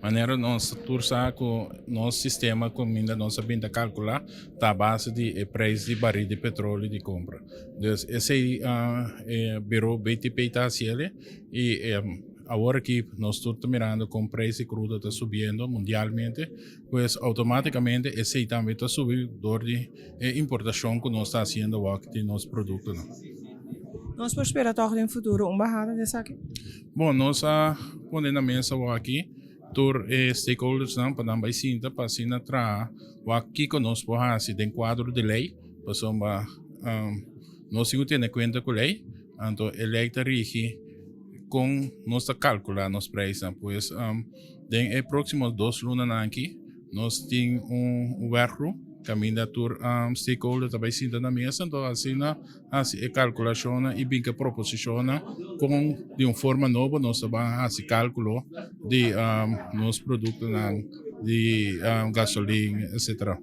maneira nós tursa com nosso sistema com ainda nós sabendo calcular tá a base de preço de barril de petróleo de compra. Então, esse é bureau BTP tá e agora que nós estamos mirando com o preço de crudo está subindo mundialmente, pues automaticamente esse também está subindo de importação que nós está fazendo aqui de nosso produto. Não? Nós podemos esperar toch em futuro uma barrada dessa aqui? Bom, nós podemos na mesa aqui, tur stakeholders não para também sinta para assim tra o aqui conosco assim tem quadro de lei, para nós temos que ter em conta com a lei, então a lei está rige com nossa calcular nos preços, pois tem próximos 2 lunas aqui, nós temos workgroup caminha tur stakeholder também sinta na mesa, então assim a calculação e bem que proposiciona com de uma forma nova nós vamos cálculo de nos produtos de gasolina, etc.